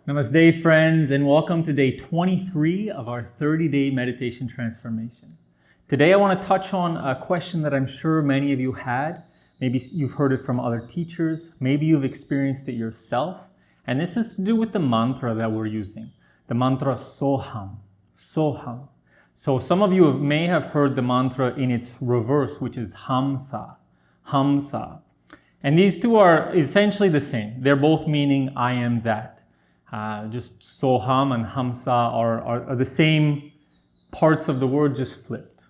Namaste, friends, and welcome to day 23 of our 30-day meditation transformation. Today, I want to touch on a question that I'm sure many of you had. Maybe you've heard it from other teachers. Maybe you've experienced it yourself. And this is to do with the mantra that we're using. The mantra Soham. Soham. So some of you may have heard the mantra in its reverse, which is Hamsa. Hamsa. And these two are essentially the same. They're both meaning I am that. Just Soham and Hamsa are the same parts of the word, just flipped.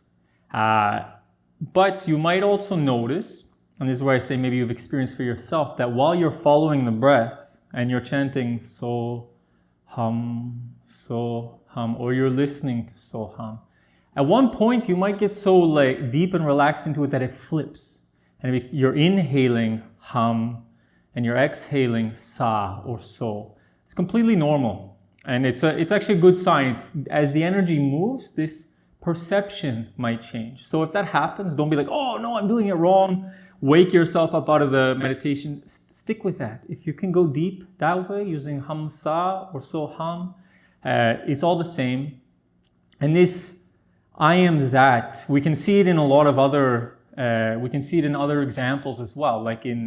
But you might also notice, and this is where I say maybe you've experienced for yourself, that while you're following the breath and you're chanting Soham, or you're listening to Soham, at one point you might get so deep and relaxed into it that it flips. And you're inhaling Ham and you're exhaling Sa or So. It's completely normal, and it's actually a good sign. As the energy moves, this perception might change. So if that happens, don't be like, oh no, I'm doing it wrong. Wake yourself up out of the meditation. Stick with that. If you can go deep that way using Hamsa or Soham, it's all the same. And this I am that, we can see it in a lot of other we can see it in other examples as well, like in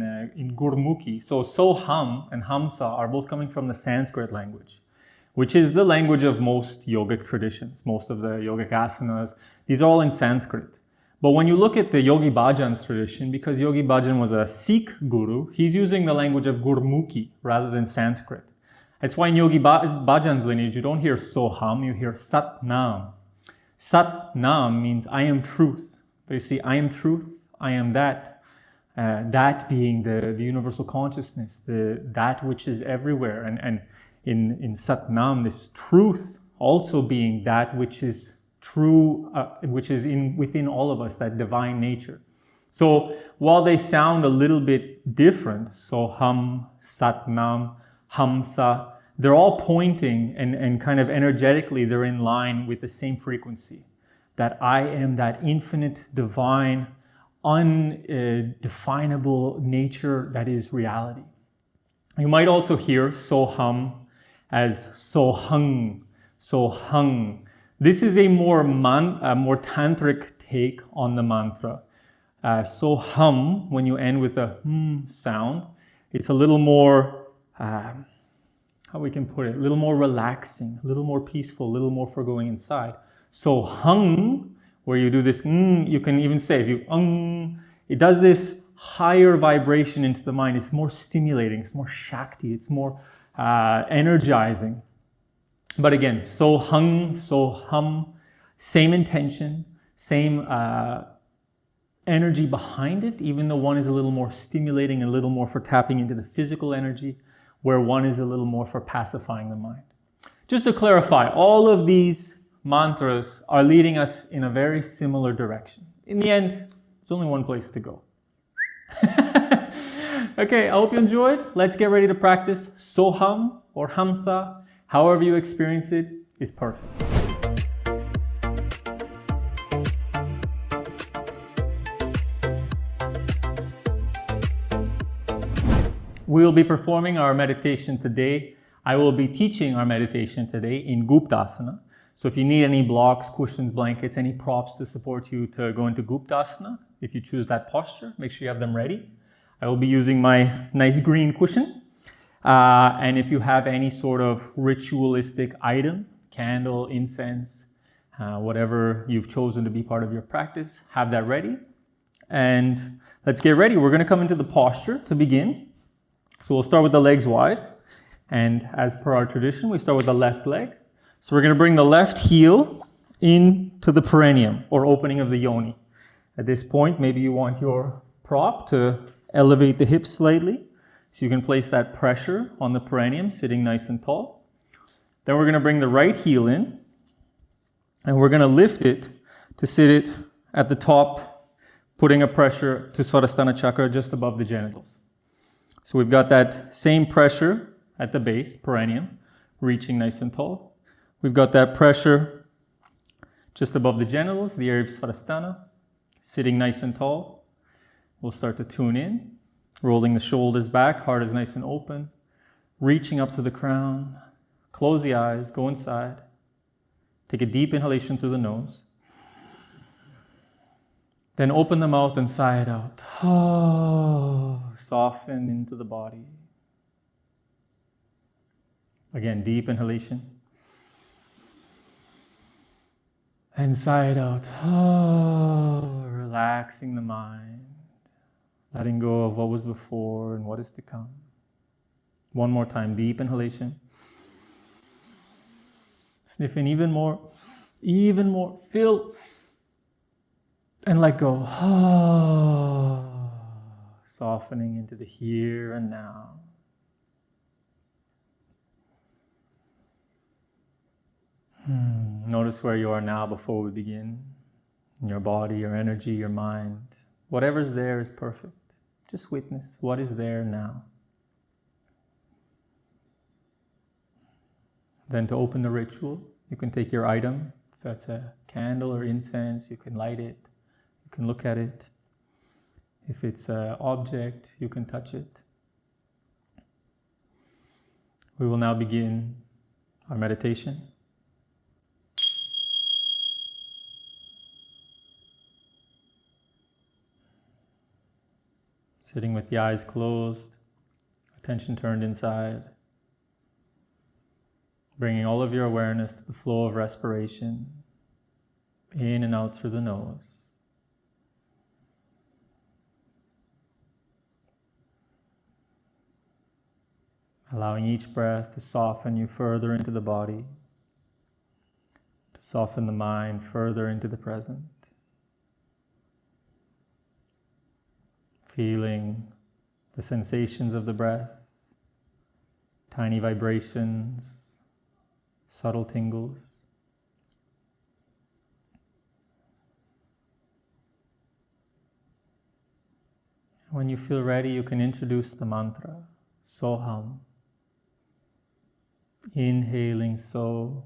Gurmukhi. So Soham and Hamsa are both coming from the Sanskrit language, which is the language of most yogic traditions, most of the yogic asanas. These are all in Sanskrit. But when you look at the Yogi Bhajan's tradition, because Yogi Bhajan was a Sikh guru, he's using the language of Gurmukhi rather than Sanskrit. That's why in Yogi Bhajan's lineage, you don't hear Soham, you hear Sat Nam. Sat Nam means I am truth. But you see, I am truth, I am that. That being the universal consciousness, that which is everywhere. And in Sat Nam, this truth also being that which is true, which is within all of us, that divine nature. So while they sound a little bit different, Soham, Sat Nam, Hamsa, they're all pointing and kind of energetically they're in line with the same frequency. That I am that infinite, divine, undefinable nature that is reality. You might also hear Soham as Sohang, Sohang. This is a more tantric take on the mantra. Soham, when you end with a sound, it's a little more, how we can put it, a little more relaxing, a little more peaceful, a little more for going inside. So hung, where you do this, you can even say, if you it does this higher vibration into the mind. It's more stimulating, it's more shakti, it's more energizing. But again, so hung, so hum, same intention, same energy behind it, even though one is a little more stimulating, a little more for tapping into the physical energy, where one is a little more for pacifying the mind. Just to clarify, all of these mantras are leading us in a very similar direction. In the end, there's only one place to go. Okay, I hope you enjoyed. Let's get ready to practice. Soham or Hamsa, however you experience it, is perfect. We'll be performing our meditation today. I will be teaching our meditation today in Guptasana. So if you need any blocks, cushions, blankets, any props to support you to go into Guptasana, if you choose that posture, make sure you have them ready. I will be using my nice green cushion. And if you have any sort of ritualistic item, candle, incense, whatever you've chosen to be part of your practice, have that ready. And let's get ready. We're going to come into the posture to begin. So we'll start with the legs wide. And as per our tradition, we start with the left leg. So we're going to bring the left heel into the perineum or opening of the yoni. At this point, maybe you want your prop to elevate the hips slightly. So you can place that pressure on the perineum, sitting nice and tall. Then we're going to bring the right heel in and we're going to lift it to sit it at the top, putting a pressure to Svadhisthana chakra just above the genitals. So we've got that same pressure at the base, perineum, reaching nice and tall. We've got that pressure just above the genitals, the area of Svadhisthana, sitting nice and tall. We'll start to tune in, rolling the shoulders back, heart is nice and open, reaching up to the crown, Close the eyes, go inside. Take a deep inhalation through the nose. Then open the mouth and sigh it out. Soften into the body. Again, deep inhalation. And sigh it out. Relaxing the mind. Letting go of what was before and what is to come. One more time, deep inhalation. Sniff in even more. Fill. And let go. Softening into the here and now. Notice where you are now before we begin. Your body, your energy, your mind. Whatever's there is perfect. Just witness what is there now. Then to open the ritual, you can take your item. If that's a candle or incense, you can light it. You can look at it. If it's an object, you can touch it. We will now begin our meditation. Sitting with the eyes closed, attention turned inside. Bringing all of your awareness to the flow of respiration, in and out through the nose. Allowing each breath to soften you further into the body, to soften the mind further into the present. Feeling the sensations of the breath, tiny vibrations, subtle tingles. When you feel ready, you can introduce the mantra, Soham. Inhaling So,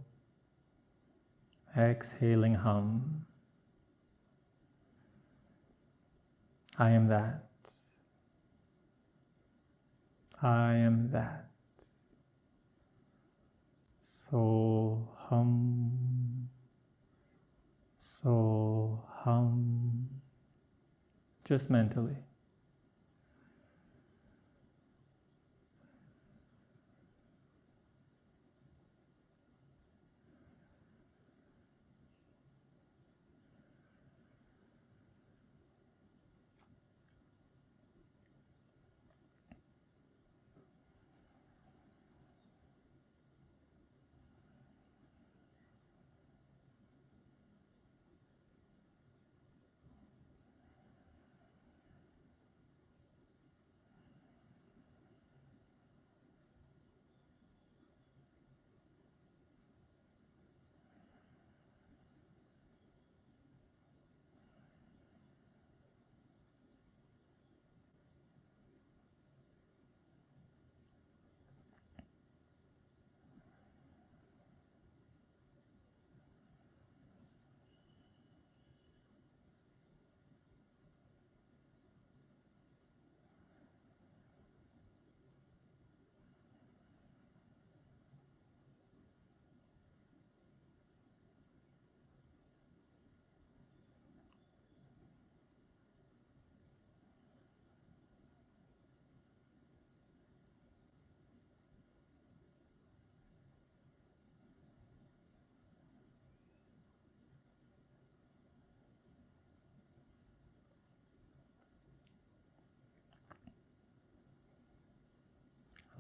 exhaling Hum. I am that. I am that. So hum. Just mentally.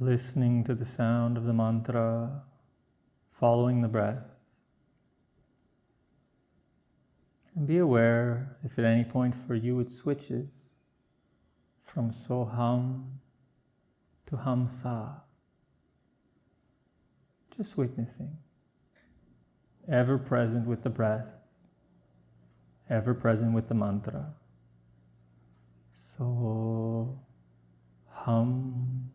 Listening to the sound of the mantra, following the breath. And be aware if at any point for you it switches from Soham to Hamsa. Just witnessing. Ever present with the breath, ever present with the mantra. So hum.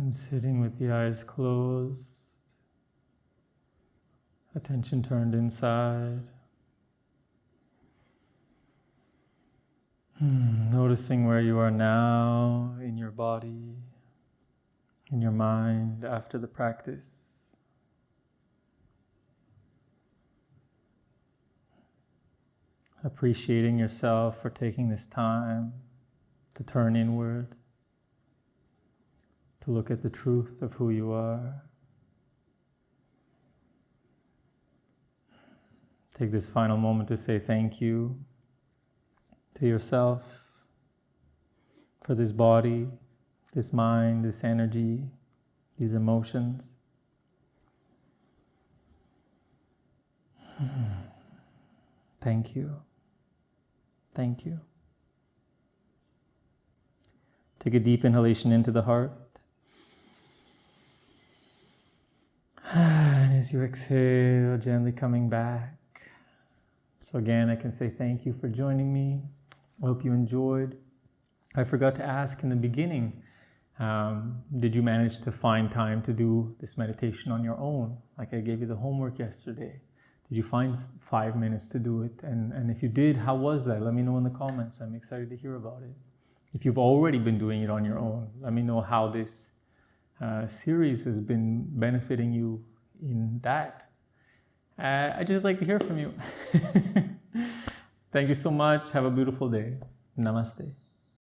And sitting with the eyes closed, attention turned inside. Noticing where you are now in your body, in your mind after the practice. Appreciating yourself for taking this time to turn inward, to look at the truth of who you are. Take this final moment to say thank you to yourself for this body, this mind, this energy, these emotions. Thank you. Thank you. Take a deep inhalation into the heart. And as you exhale, gently coming back. So again, I can say thank you for joining me. I hope you enjoyed. I forgot to ask in the beginning, did you manage to find time to do this meditation on your own? Like I gave you the homework yesterday. Did you find 5 minutes to do it? And if you did, how was that? Let me know in the comments. I'm excited to hear about it. If you've already been doing it on your own, let me know how this series has been benefiting you in that. I just like to hear from you. Thank you so much. Have a beautiful day. Namaste.